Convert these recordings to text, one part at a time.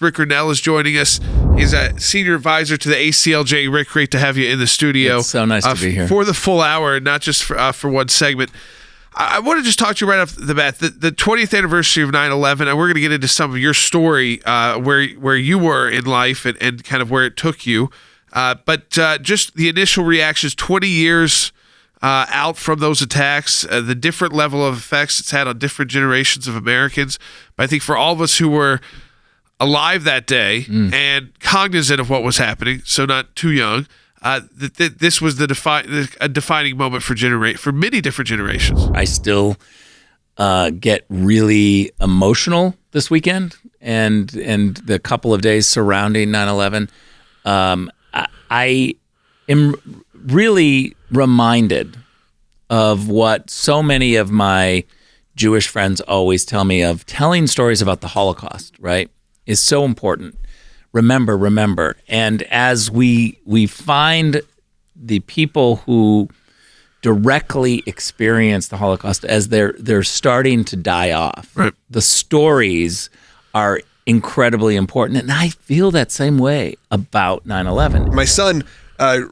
Rick Grenell is joining us. He's a senior advisor to the ACLJ. Rick, great to have you in the studio. It's so nice to be here. For the full hour, not just for one segment. I want to just talk to you right off the bat. The 20th anniversary of 9/11, and we're going to get into some of your story, where you were in life and kind of where it took you. But just the initial reactions, 20 years out from those attacks, the different level of effects it's had on different generations of Americans. But I think for all of us who were alive that day and cognizant of what was happening, so not too young, this was a defining moment for many different generations. I still get really emotional this weekend and the couple of days surrounding 9/11. I am really reminded of what so many of my Jewish friends always tell me of telling stories about the Holocaust, right, is so important. Remember. And as we find the people who directly experience the Holocaust as they're starting to die off, right, the stories are incredibly important. And I feel that same way about 9/11. My son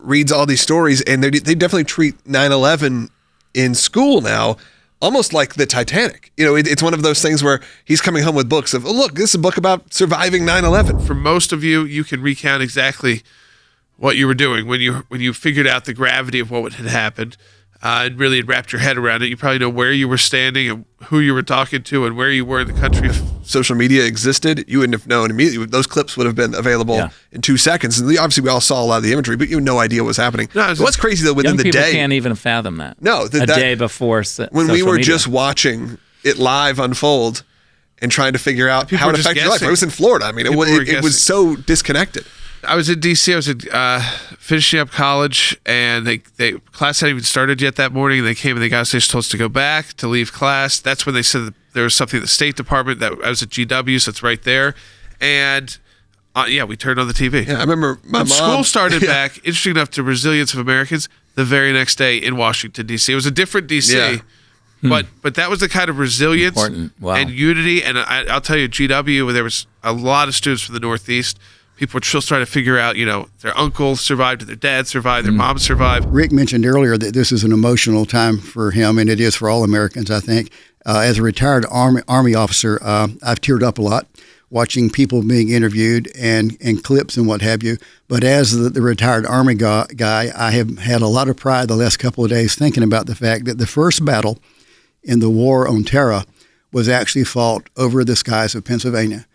reads all these stories, and they definitely treat 9/11 in school now almost like the Titanic. It's one of those things where he's coming home with books of, oh, look, this is a book about surviving 9/11. For most of you, you can recount exactly what you were doing when you figured out the gravity of what had happened and really had wrapped your head around it. You probably know where you were standing and who you were talking to and where you were in the country. If social media existed, you wouldn't have known immediately. Those clips would have been available in 2 seconds. And obviously, we all saw a lot of the imagery, but you had no idea what was happening. No, what's crazy, though, within young the people day... can't even fathom that. No. A day before when we were media. just watching it live unfold and trying to figure out how it affected your life. I was in Florida. I mean, it was so disconnected. I was in D.C. I was finishing up college, and class hadn't even started yet that morning. And they came and they got us. They told us to go back, to leave class. That's when they said that there was something at the State Department. That I was at GW, so it's right there. And we turned on the TV. Yeah, I remember my mom. School started back. Interesting enough, to resilience of Americans the very next day in Washington D.C. It was a different D.C. Yeah. But that was the kind of resilience and unity. And I'll tell you, GW, there was a lot of students from the Northeast. People were still trying to figure out, their uncle survived, their dad survived, their mom survived. Rick mentioned earlier that this is an emotional time for him, and it is for all Americans, I think. As a retired Army officer, I've teared up a lot watching people being interviewed and clips and what have you. But as the retired Army guy, I have had a lot of pride the last couple of days thinking about the fact that the first battle in the war on terror was actually fought over the skies of Pennsylvania.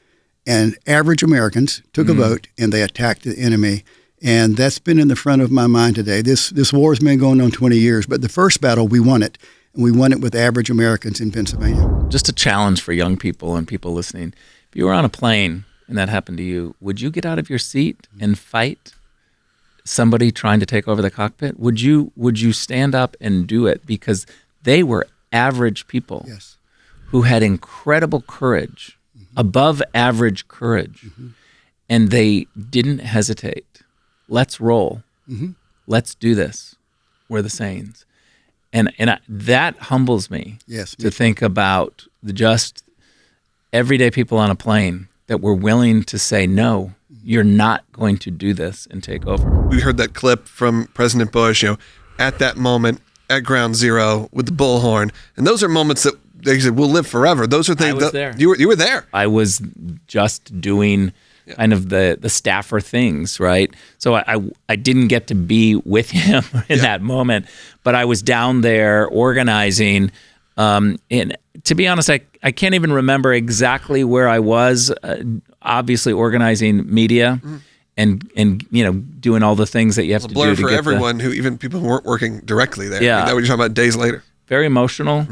And average Americans took a vote and they attacked the enemy. And that's been in the front of my mind today. This war has been going on 20 years, but the first battle, we won it. And we won it with average Americans in Pennsylvania. Just a challenge for young people and people listening. If you were on a plane and that happened to you, would you get out of your seat and fight somebody trying to take over the cockpit? Would you stand up and do it? Because they were average people who had incredible courage, above average courage, and they didn't hesitate. Let's roll. Let's do this. We're the Saints. And that humbles me to think about just everyday people on a plane that were willing to say, no, you're not going to do this and take over. We heard that clip from President Bush, at that moment, at ground zero with the bullhorn. And those are moments that they said will live forever. Those are things I was there. You were there. I was just doing kind of the staffer things, right? So I didn't get to be with him in that moment, but I was down there organizing. And to be honest, I can't even remember exactly where I was. Obviously organizing media. And doing all the things that you have to do. Blur for everyone who even people who weren't working directly there. Yeah, that what you're talking about days later. Very emotional,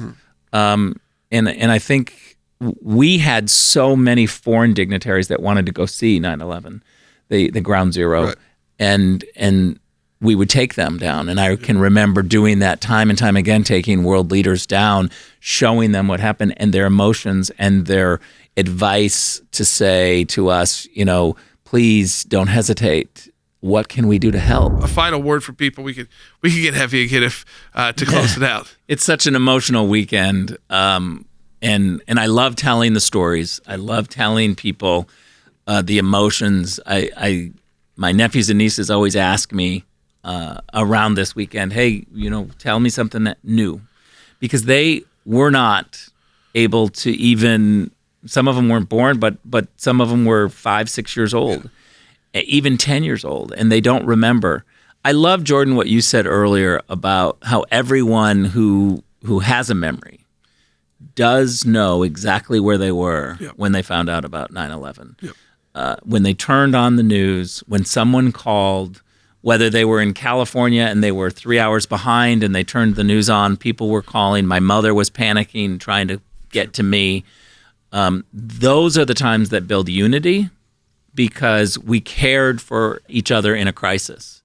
and I think we had so many foreign dignitaries that wanted to go see 9/11, the ground zero, and we would take them down. And I can remember doing that time and time again, taking world leaders down, showing them what happened and their emotions and their advice to say to us, please don't hesitate. What can we do to help? A final word for people. We could get heavy again if to close it out. It's such an emotional weekend, and I love telling the stories. I love telling people the emotions. My nephews and nieces always ask me around this weekend, hey, tell me something new, because they were not able to even. Some of them weren't born, but some of them were 5-6 years old, even 10 years old, and they don't remember. I love, Jordan, what you said earlier about how everyone who has a memory does know exactly where they were when they found out about 9/11. When they turned on the news, when someone called, whether they were in California and they were 3 hours behind and they turned the news on, people were calling. My mother was panicking, trying to get to me. Those are the times that build unity, because we cared for each other in a crisis.